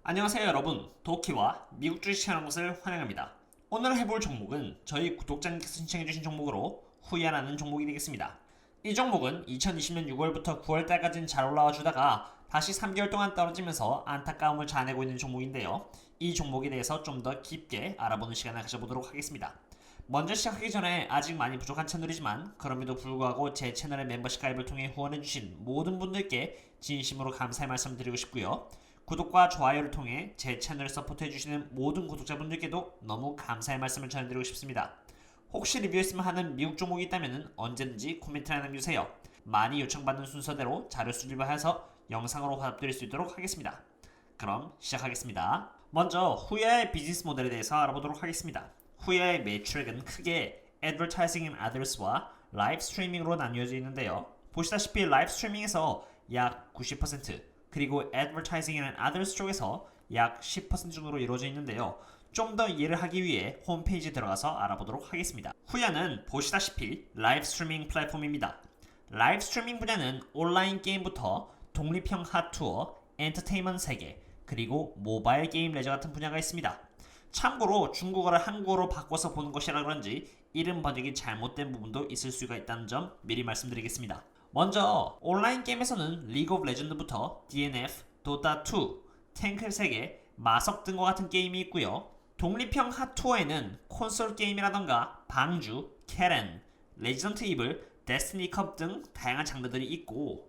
안녕하세요 여러분, 도키와 미국 주식 하는 것을 환영합니다. 오늘 해볼 종목은 저희 구독자님께서 신청해주신 종목으로 후야라는 종목이 되겠습니다. 이 종목은 2020년 6월부터 9월달까지는 잘 올라와 주다가 다시 3개월 동안 떨어지면서 안타까움을 자아내고 있는 종목인데요. 이 종목에 대해서 좀 더 깊게 알아보는 시간을 가져보도록 하겠습니다. 먼저 시작하기 전에 아직 많이 부족한 채널이지만 그럼에도 불구하고 제 채널의 멤버십 가입을 통해 후원해주신 모든 분들께 진심으로 감사의 말씀 드리고 싶고요. 구독과 좋아요를 통해 제 채널을 서포트해주시는 모든 구독자분들께도 너무 감사의 말씀을 전해드리고 싶습니다. 혹시 리뷰했으면 하는 미국 종목이 있다면 언제든지 코멘트를 남겨주세요. 많이 요청받는 순서대로 자료 수집을 해서 영상으로 화답드릴 수 있도록 하겠습니다. 그럼 시작하겠습니다. 먼저 후야의 비즈니스 모델에 대해서 알아보도록 하겠습니다. 후야의 매출액은 크게 Advertising and Others와 라이브 스트리밍으로 나뉘어져 있는데요. 보시다시피 라이브 스트리밍에서 약 90%, 그리고 Advertising and Others 쪽에서 약 10% 정도로 이루어져 있는데요. 좀 더 이해를 하기 위해 홈페이지에 들어가서 알아보도록 하겠습니다. 후야는 보시다시피 라이브 스트리밍 플랫폼입니다. 라이브 스트리밍 분야는 온라인 게임부터 독립형 핫투어, 엔터테인먼트 세계, 그리고 모바일 게임 레저 같은 분야가 있습니다. 참고로 중국어를 한국어로 바꿔서 보는 것이라 그런지 이름 번역이 잘못된 부분도 있을 수가 있다는 점 미리 말씀드리겠습니다. 먼저 온라인 게임에서는 리그 오브 레전드부터 DNF, 도타2, 탱크 세계, 마석 등과 같은 게임이 있고요. 독립형 핫투어에는 콘솔 게임이라던가 방주, 캐렌, 레지던트 이블, 데스티니 컵 등 다양한 장르들이 있고,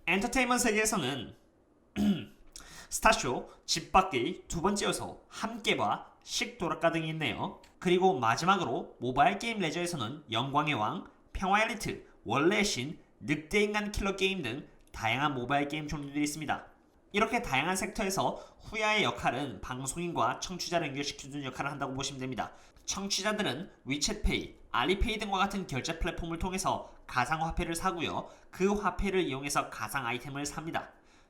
엔터테인먼트 세계에서는 스타쇼, 집밖의 두 번째 요소, 함께봐, 식도락가 등이 있네요. 그리고 마지막으로 모바일 게임 레저에서는 영광의 왕, 평화 엘리트, 원래의 신, 늑대인간 킬러 게임 등 다양한 모바일 게임 종류들이 있습니다. 이렇게 다양한 섹터에서 후야의 역할은 방송인과 청취자를 연결시키는 역할을 한다고 보시면 됩니다. 청취자들은 위챗페이, 알리페이 등과 같은 결제 플랫폼을 통해서 가상화폐를 사고요. 그 화폐를 이용해서 가상 아이템을 삽니다.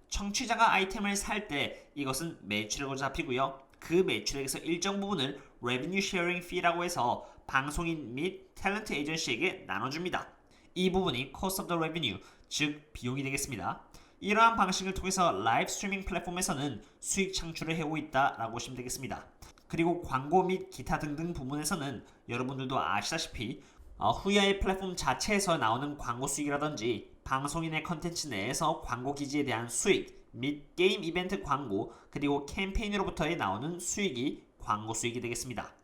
청취자가 아이템을 살 때 이것은 매출액으로 잡히고요. 그 매출액에서 일정 부분을 Revenue Sharing Fee라고 해서 방송인 및 탤런트 에이전시에게 나눠줍니다. 이 부분이 Cost of the Revenue, 즉 비용이 되겠습니다. 이러한 방식을 통해서 라이브 스트리밍 플랫폼에서는 수익 창출을 해오고 있다라고 보시면 되겠습니다. 그리고 광고 및 기타 등등 부분에서는 여러분들도 아시다시피 후야의 플랫폼 자체에서 나오는 광고 수익이라든지 방송인의 컨텐츠 내에서 광고 기지에 대한 수익 및 게임 이벤트 광고 그리고 캠페인으로부터의 나오는 수익이 광고 수익이 되겠습니다.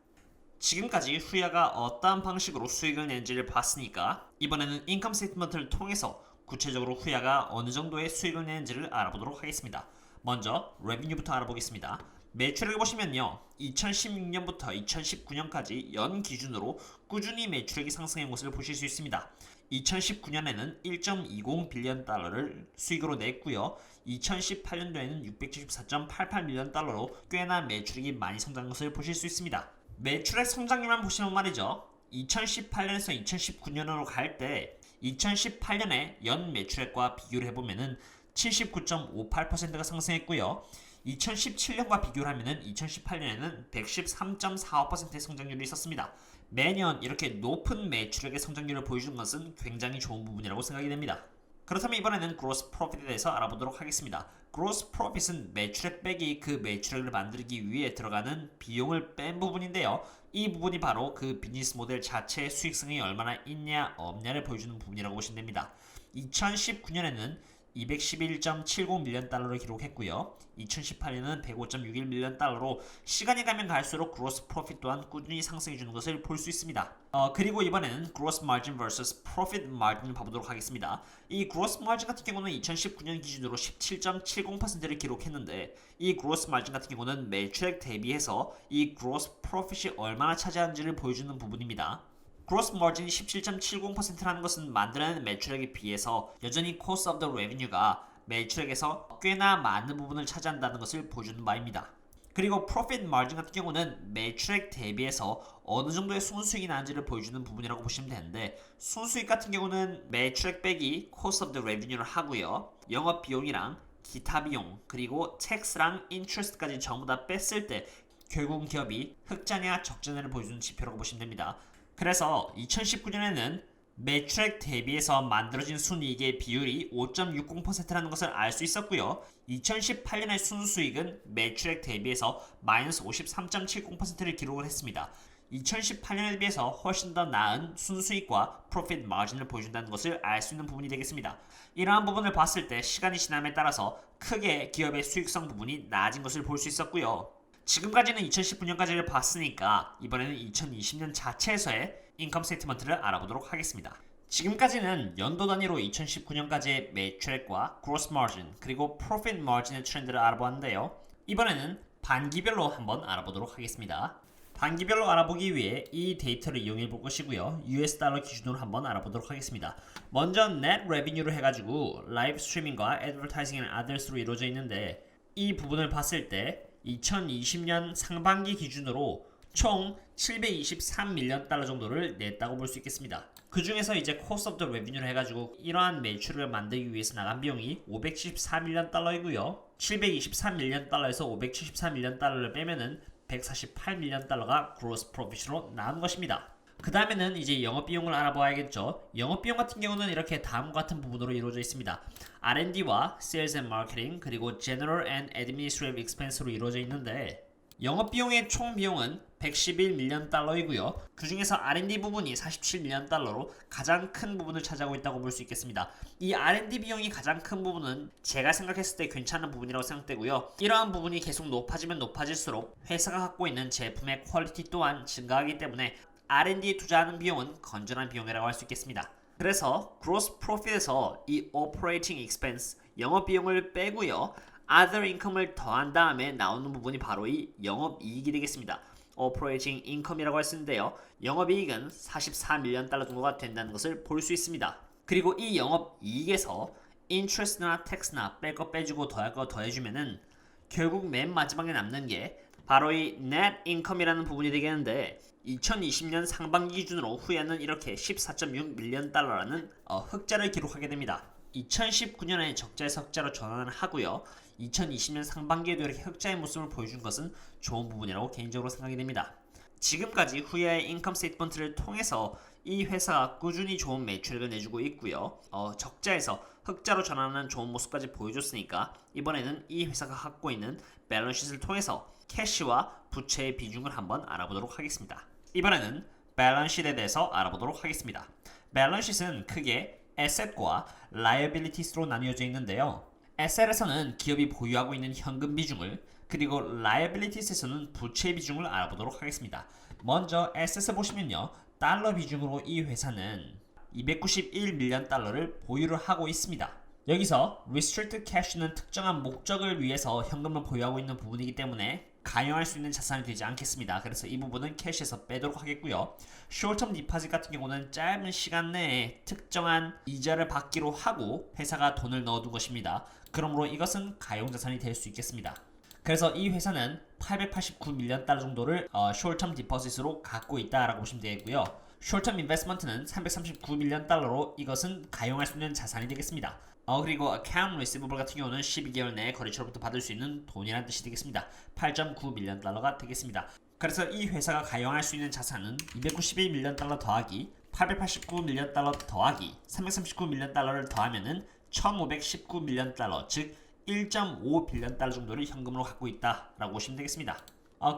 지금까지 후야가 어떠한 방식으로 수익을 낸지를 봤으니까 이번에는 인컴 스테이트먼트를 통해서 구체적으로 후야가 어느 정도의 수익을 내는지를 알아보도록 하겠습니다. 먼저 레비뉴부터 알아보겠습니다. 매출액을 보시면요, 2016년부터 2019년까지 연 기준으로 꾸준히 매출액이 상승한 것을 보실 수 있습니다. 2019년에는 1.20 빌리언 달러를 수익으로 냈고요. 2018년도에는 674.88 밀리언 달러로 꽤나 매출액이 많이 성장한 것을 보실 수 있습니다. 매출액 성장률만 보시면 말이죠, 2018년에서 2019년으로 갈 때 2018년에 연 매출액과 비교를 해보면은 79.58%가 상승했고요. 2017년과 비교를 하면은 2018년에는 113.45%의 성장률이 있었습니다. 매년 이렇게 높은 매출액의 성장률을 보여주는 것은 굉장히 좋은 부분이라고 생각이 됩니다. 그렇다면 이번에는 Gross Profit에 대해서 알아보도록 하겠습니다. Gross Profit은 매출액 빼기 그 매출액을 만들기 위해 들어가는 비용을 뺀 부분인데요. 이 부분이 바로 그 비즈니스 모델 자체의 수익성이 얼마나 있냐 없냐를 보여주는 부분이라고 보시면 됩니다. 2019년에는 211.70 밀리언 달러를 기록했고요. 2018년은 105.61 밀리언 달러로 시간이 가면 갈수록 그로스 프로핏 또한 꾸준히 상승해주는 것을 볼 수 있습니다. 그리고 이번에는 그로스 마진 vs 프로핏 마진을 봐보도록 하겠습니다. 이 그로스 마진 같은 경우는 2019년 기준으로 17.70%를 기록했는데 이 그로스 마진 같은 경우는 매출액 대비해서 이 그로스 프로핏이 얼마나 차지하는지를 보여주는 부분입니다. 그로스 마진이 17.70%라는 것은 만들어내는 매출액에 비해서 여전히 Cost of the Revenue가 매출액에서 꽤나 많은 부분을 차지한다는 것을 보여주는 바입니다. 그리고 Profit Margin 같은 경우는 매출액 대비해서 어느 정도의 순수익이 나는지를 보여주는 부분이라고 보시면 되는데, 순수익 같은 경우는 매출액 빼기 Cost of the Revenue를 하고요. 영업 비용이랑 기타 비용 그리고 tax랑 interest까지 전부 다 뺐을 때 결국 기업이 흑자냐 적자냐를 보여주는 지표라고 보시면 됩니다. 그래서 2019년에는 매출액 대비해서 만들어진 순이익의 비율이 5.60%라는 것을 알 수 있었고요. 2018년의 순수익은 매출액 대비해서 마이너스 53.70%를 기록을 했습니다. 2018년에 비해서 훨씬 더 나은 순수익과 프로핏 마진을 보여준다는 것을 알 수 있는 부분이 되겠습니다. 이러한 부분을 봤을 때 시간이 지남에 따라서 크게 기업의 수익성 부분이 낮아진 것을 볼 수 있었고요. 지금까지는 2019년까지를 봤으니까 이번에는 2020년 자체에서의 인컴 스테이트먼트를 알아보도록 하겠습니다. 지금까지는 연도 단위로 2019년까지의 매출액과 그로스 마진 그리고 프로핏 마진의 트렌드를 알아보았는데요. 이번에는 반기별로 한번 알아보도록 하겠습니다. 반기별로 알아보기 위해 이 데이터를 이용해 볼 것이고요. US 달러 기준으로 한번 알아보도록 하겠습니다. 먼저 net revenue로 해가지고 라이브 스트리밍과 advertising and others로 이루어져 있는데 이 부분을 봤을 때 2020년 상반기 기준으로 총 723밀리언 달러 정도를 냈다고 볼 수 있겠습니다. 그 중에서 이제 cost of the revenue를 해가지고 이러한 매출을 만들기 위해서 나간 비용이 574밀리언 달러이고요. 723밀리언 달러에서 574밀리언 달러를 빼면은 148밀리언 달러가 gross profit으로 나온 것입니다. 그 다음에는 이제 영업비용을 알아봐야겠죠. 영업비용 같은 경우는 이렇게 다음과 같은 부분으로 이루어져 있습니다. R&D와 Sales and Marketing 그리고 General and Administrative Expense로 이루어져 있는데 영업비용의 총 비용은 111밀리언 달러이고요. 그 중에서 R&D 부분이 47밀리언 달러로 가장 큰 부분을 차지하고 있다고 볼 수 있겠습니다. 이 R&D 비용이 가장 큰 부분은 제가 생각했을 때 괜찮은 부분이라고 생각되고요. 이러한 부분이 계속 높아지면 높아질수록 회사가 갖고 있는 제품의 퀄리티 또한 증가하기 때문에 R&D에 투자하는 비용은 건전한 비용이라고 할 수 있겠습니다. 그래서 gross profit에서 이 operating expense 영업비용을 빼고요. other income을 더한 다음에 나오는 부분이 바로 이 영업이익이 되겠습니다. operating income이라고 할 수 있는데요. 영업이익은 44밀리언 달러 정도가 된다는 것을 볼 수 있습니다. 그리고 이 영업이익에서 interest나 tax나 뺄 거 빼주고 더할 거 더해주면은 결국 맨 마지막에 남는 게 바로 이 net income이라는 부분이 되겠는데 2020년 상반기 기준으로 후에는 이렇게 14.6밀리언 달러라는 흑자를 기록하게 됩니다. 2019년에 적자에서 흑자로 전환을 하고요. 2020년 상반기에도 이렇게 흑자의 모습을 보여준 것은 좋은 부분이라고 개인적으로 생각이 됩니다. 지금까지 후에의 인컴 스테이트먼트를 통해서 이 회사가 꾸준히 좋은 매출을 내주고 있고요. 적자에서 흑자로 전환하는 좋은 모습까지 보여줬으니까 이번에는 이 회사가 갖고 있는 밸런스시트를 통해서 캐시와 부채의 비중을 한번 알아보도록 하겠습니다. 이번에는 밸런스시트에 대해서 알아보도록 하겠습니다. 밸런스시트는 크게 에셋과 라이어빌리티스로 나뉘어져 있는데요. 에셋에서는 기업이 보유하고 있는 현금 비중을 그리고 라이어빌리티스에서는 부채 비중을 알아보도록 하겠습니다. 먼저 에셋을 보시면요. 달러 비중으로 이 회사는 291밀리언 달러를 보유를 하고 있습니다. 여기서 restricted cash는 특정한 목적을 위해서 현금을 보유하고 있는 부분이기 때문에 가용할 수 있는 자산이 되지 않겠습니다. 그래서 이 부분은 캐시에서 빼도록 하겠고요. short-term deposit 같은 경우는 짧은 시간 내에 특정한 이자를 받기로 하고 회사가 돈을 넣어둔 것입니다. 그러므로 이것은 가용자산이 될 수 있겠습니다. 그래서 이 회사는 889밀리언 달러 정도를 short-term deposit으로 갖고 있다라고 보시면 되겠고요. short-term investment는 339밀리언 달러로 이것은 가용할 수 있는 자산이 되겠습니다. 그리고 account receivable 같은 경우는 12개월 내에 거래처로부터 받을 수 있는 돈이라는 뜻이 되겠습니다. 8.9밀리언 달러가 되겠습니다. 그래서 이 회사가 가용할 수 있는 자산은 291밀리언 달러 더하기 889밀리언 달러 더하기 339밀리언 달러를 더하면은 1519밀리언 달러 즉 1.5빌리언 달러 정도를 현금으로 갖고 있다라고 보시면 되겠습니다.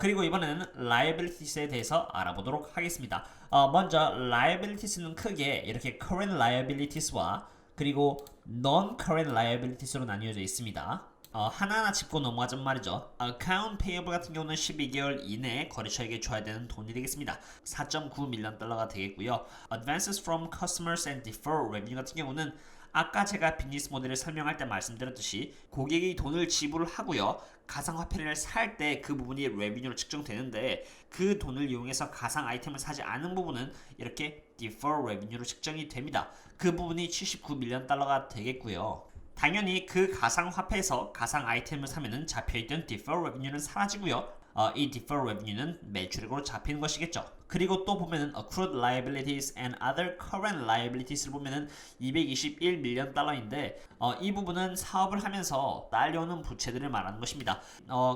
그리고 이번에는 liabilities에 대해서 알아보도록 하겠습니다. 먼저 liabilities는 크게 이렇게 current liabilities와 그리고 non-current liabilities로 나뉘어져 있습니다. 하나하나 짚고 넘어가자면 말이죠. account payable 같은 경우는 12개월 이내에 거래처에게 줘야 되는 돈이 되겠습니다. 4.9밀리언 달러가 되겠고요. advances from customers and deferred revenue 같은 경우는 아까 제가 비즈니스 모델을 설명할 때 말씀드렸듯이 고객이 돈을 지불을 하고요. 가상화폐를 살 때 그 부분이 레비뉴로 측정되는데 그 돈을 이용해서 가상 아이템을 사지 않은 부분은 이렇게 defer revenue로 측정이 됩니다. 그 부분이 79밀리언 달러가 되겠고요. 당연히 그 가상화폐에서 가상 아이템을 사면은 잡혀있던 defer revenue는 사라지고요. 이 defer revenue는 매출액으로 잡히는 것이겠죠. 그리고 또 보면은 accrued liabilities and other current liabilities를 보면은 221밀리언 달러인데 이 부분은 사업을 하면서 딸려오는 부채들을 말하는 것입니다.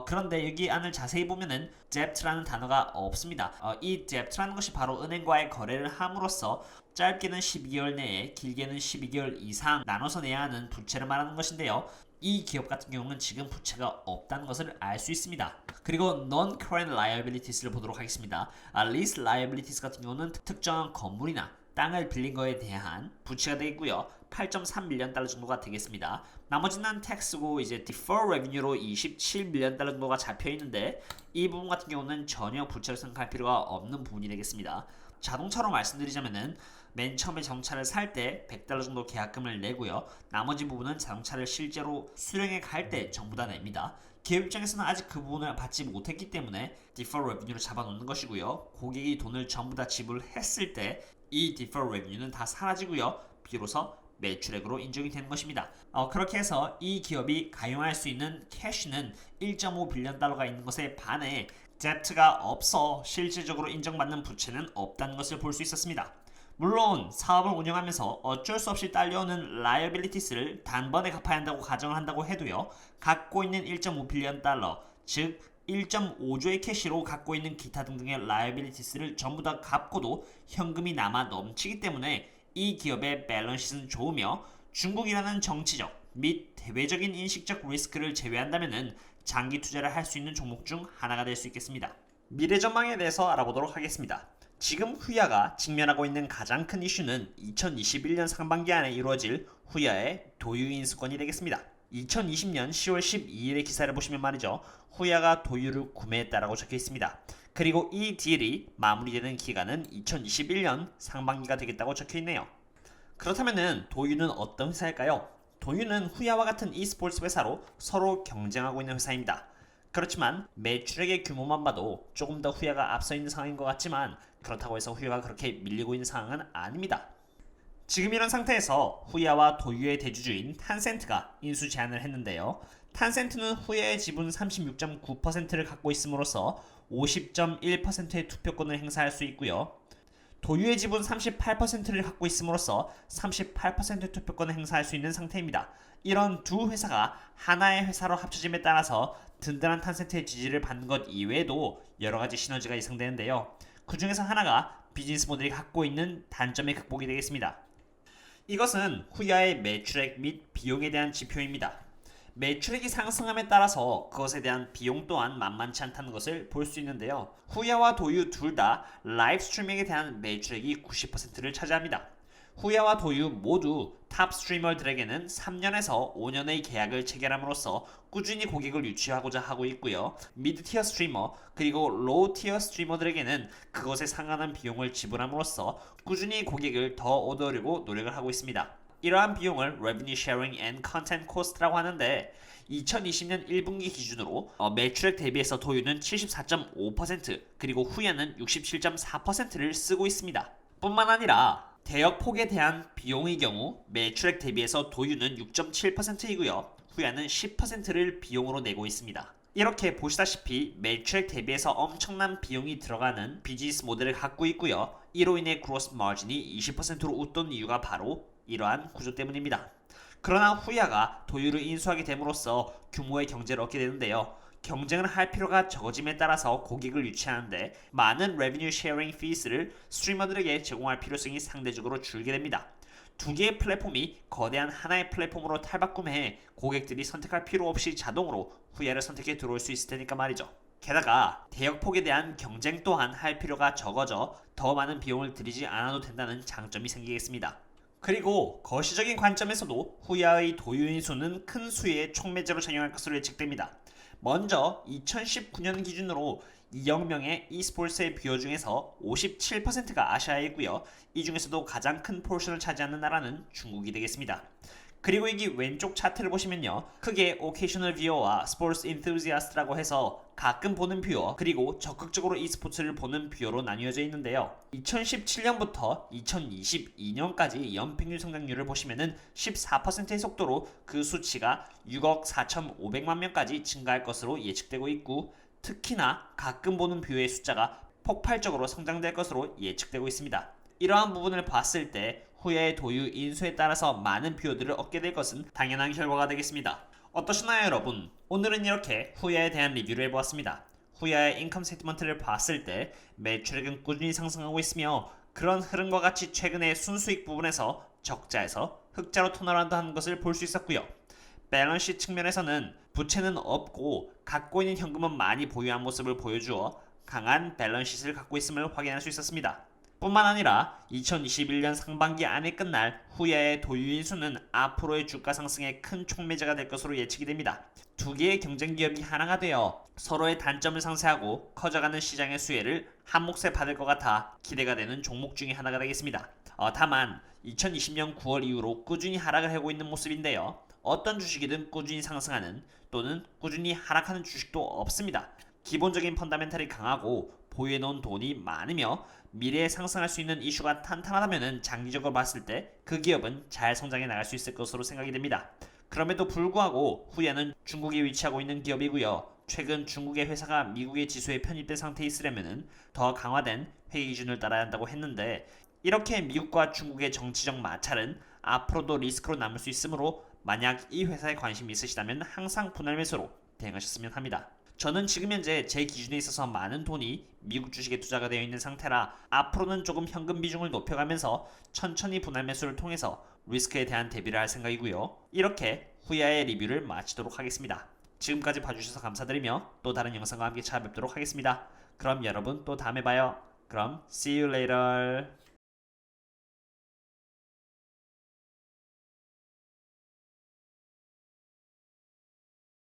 그런데 여기 안을 자세히 보면은 debt라는 단어가 없습니다. 이 debt라는 것이 바로 은행과의 거래를 함으로써 짧게는 12개월 내에 길게는 12개월 이상 나눠서 내야 하는 부채를 말하는 것인데요. 이 기업 같은 경우는 지금 부채가 없다는 것을 알 수 있습니다. 그리고 non-current liabilities를 보도록 하겠습니다. lease liabilities 같은 경우는 특정한 건물이나 땅을 빌린 거에 대한 부채가 되겠고요. 8.3밀리언 달러 정도가 되겠습니다. 나머지는 텍스고 이제 defer revenue로 27밀리언 달러 정도가 잡혀 있는데 이 부분 같은 경우는 전혀 부채로 생각할 필요가 없는 부분이 되겠습니다. 자동차로 말씀드리자면은 맨 처음에 자동차를 살 때 100달러 정도 계약금을 내고요. 나머지 부분은 자동차를 실제로 수령해 갈 때 전부 다 냅니다. 기업 입장에서는 아직 그 부분을 받지 못했기 때문에 defer revenue를 잡아놓는 것이고요. 고객이 돈을 전부 다 지불했을 때 이 defer revenue는 다 사라지고요. 비로소 매출액으로 인정이 되는 것입니다. 그렇게 해서 이 기업이 가용할 수 있는 캐시는 1.5빌리언 달러가 있는 것에 반해 뎁트가 없어 실질적으로 인정받는 부채는 없다는 것을 볼 수 있었습니다. 물론 사업을 운영하면서 어쩔 수 없이 딸려오는 liabilities를 단번에 갚아야 한다고 가정을 한다고 해도요. 갖고 있는 1.5빌리언 달러, 즉 1.5조의 캐시로 갖고 있는 기타 등등의 liabilities를 전부 다 갚고도 현금이 남아 넘치기 때문에 이 기업의 밸런스는 좋으며 중국이라는 정치적 및 대외적인 인식적 리스크를 제외한다면 장기 투자를 할 수 있는 종목 중 하나가 될 수 있겠습니다. 미래 전망에 대해서 알아보도록 하겠습니다. 지금 후야가 직면하고 있는 가장 큰 이슈는 2021년 상반기 안에 이루어질 후야의 도유 인수권이 되겠습니다. 2020년 10월 12일의 기사를 보시면 말이죠. 후야가 도유를 구매했다라고 적혀 있습니다. 그리고 이 딜이 마무리되는 기간은 2021년 상반기가 되겠다고 적혀 있네요. 그렇다면 도유는 어떤 회사일까요? 도유는 후야와 같은 e스포츠 회사로 서로 경쟁하고 있는 회사입니다. 그렇지만 매출액의 규모만 봐도 조금 더 후야가 앞서 있는 상황인 것 같지만 그렇다고 해서 후야가 그렇게 밀리고 있는 상황은 아닙니다. 지금 이런 상태에서 후야와 도유의 대주주인 탄센트가 인수 제안을 했는데요. 탄센트는 후야의 지분 36.9%를 갖고 있음으로써 50.1%의 투표권을 행사할 수 있고요. 도유의 지분 38%를 갖고 있음으로써 38%의 투표권을 행사할 수 있는 상태입니다. 이런 두 회사가 하나의 회사로 합쳐짐에 따라서 든든한 탄센트의 지지를 받는 것 이외에도 여러가지 시너지가 예상되는데요. 그 중에서 하나가 비즈니스 모델이 갖고 있는 단점의 극복이 되겠습니다. 이것은 후야의 매출액 및 비용에 대한 지표입니다. 매출액이 상승함에 따라서 그것에 대한 비용 또한 만만치 않다는 것을 볼 수 있는데요. 후야와 도유 둘 다 라이브 스트리밍에 대한 매출액이 90%를 차지합니다. 후야와 도유 모두 탑 스트리머들에게는 3년에서 5년의 계약을 체결함으로써 꾸준히 고객을 유치하고자 하고 있고요. 미드티어 스트리머 그리고 로우티어 스트리머들에게는 그것에 상관한 비용을 지불함으로써 꾸준히 고객을 더 얻으려고 노력을 하고 있습니다. 이러한 비용을 Revenue Sharing and Content Cost라고 하는데 2020년 1분기 기준으로 매출액 대비해서 도유는 74.5% 그리고 후야는 67.4%를 쓰고 있습니다. 뿐만 아니라 대역 폭에 대한 비용의 경우 매출액 대비해서 도유는 6.7%이고요. 후야는 10%를 비용으로 내고 있습니다. 이렇게 보시다시피 매출액 대비해서 엄청난 비용이 들어가는 비즈니스 모델을 갖고 있고요. 이로 인해 그로스 마진이 20%로 웃돈 이유가 바로 이러한 구조 때문입니다. 그러나 후야가 도유를 인수하게 됨으로써 규모의 경제를 얻게 되는데요. 경쟁을 할 필요가 적어짐에 따라서 고객을 유치하는데 많은 revenue sharing fees를 스트리머들에게 제공할 필요성이 상대적으로 줄게 됩니다. 두 개의 플랫폼이 거대한 하나의 플랫폼으로 탈바꿈해 고객들이 선택할 필요 없이 자동으로 후야를 선택해 들어올 수 있을 테니까 말이죠. 게다가 대역폭에 대한 경쟁 또한 할 필요가 적어져 더 많은 비용을 들이지 않아도 된다는 장점이 생기겠습니다. 그리고 거시적인 관점에서도 후야의 도유 인수는 큰 수의 촉매제로 작용할 것으로 예측됩니다. 먼저 2019년 기준으로 2억 명의 e스포츠의 뷰어 중에서 57%가 아시아이고요. 이 중에서도 가장 큰 포션을 차지하는 나라는 중국이 되겠습니다. 그리고 여기 왼쪽 차트를 보시면요. 크게 occasional viewer와 sports enthusiast라고 해서 가끔 보는 뷰어 그리고 적극적으로 e스포츠를 보는 뷰어로 나뉘어져 있는데요. 2017년부터 2022년까지 연평균 성장률을 보시면은 14%의 속도로 그 수치가 6억 4,500만 명까지 증가할 것으로 예측되고 있고 특히나 가끔 보는 뷰어의 숫자가 폭발적으로 성장될 것으로 예측되고 있습니다. 이러한 부분을 봤을 때 후야의 도유 인수에 따라서 많은 뷰어들을 얻게 될 것은 당연한 결과가 되겠습니다. 어떠시나요 여러분? 오늘은 이렇게 후야에 대한 리뷰를 해보았습니다. 후야의 인컴 스테이트먼트를 봤을 때 매출액은 꾸준히 상승하고 있으며 그런 흐름과 같이 최근에 순수익 부분에서 적자에서 흑자로 턴어라운드 하는 것을 볼 수 있었고요. 밸런스 측면에서는 부채는 없고 갖고 있는 현금은 많이 보유한 모습을 보여주어 강한 밸런스를 갖고 있음을 확인할 수 있었습니다. 뿐만 아니라 2021년 상반기 안에 끝날 후야의 도유인 수는 앞으로의 주가 상승에 큰 촉매제가 될 것으로 예측이 됩니다. 두 개의 경쟁 기업이 하나가 되어 서로의 단점을 상쇄하고 커져가는 시장의 수혜를 한 몫에 받을 것 같아 기대가 되는 종목 중에 하나가 되겠습니다. 다만 2020년 9월 이후로 꾸준히 하락을 하고 있는 모습인데요. 어떤 주식이든 꾸준히 상승하는 또는 꾸준히 하락하는 주식도 없습니다. 기본적인 펀더멘탈이 강하고 보유해놓은 돈이 많으며 미래에 상승할 수 있는 이슈가 탄탄하다면 장기적으로 봤을 때 그 기업은 잘 성장해 나갈 수 있을 것으로 생각이 됩니다. 그럼에도 불구하고 후야는 중국에 위치하고 있는 기업이고요. 최근 중국의 회사가 미국의 지수에 편입된 상태에 있으려면 더 강화된 회계 기준을 따라야 한다고 했는데 이렇게 미국과 중국의 정치적 마찰은 앞으로도 리스크로 남을 수 있으므로 만약 이 회사에 관심이 있으시다면 항상 분할 매수로 대응하셨으면 합니다. 저는 지금 현재 제 기준에 있어서 많은 돈이 미국 주식에 투자가 되어 있는 상태라 앞으로는 조금 현금 비중을 높여가면서 천천히 분할 매수를 통해서 리스크에 대한 대비를 할 생각이고요. 이렇게 후야의 리뷰를 마치도록 하겠습니다. 지금까지 봐주셔서 감사드리며 또 다른 영상과 함께 찾아뵙도록 하겠습니다. 그럼 여러분 또 다음에 봐요. 그럼 see you later.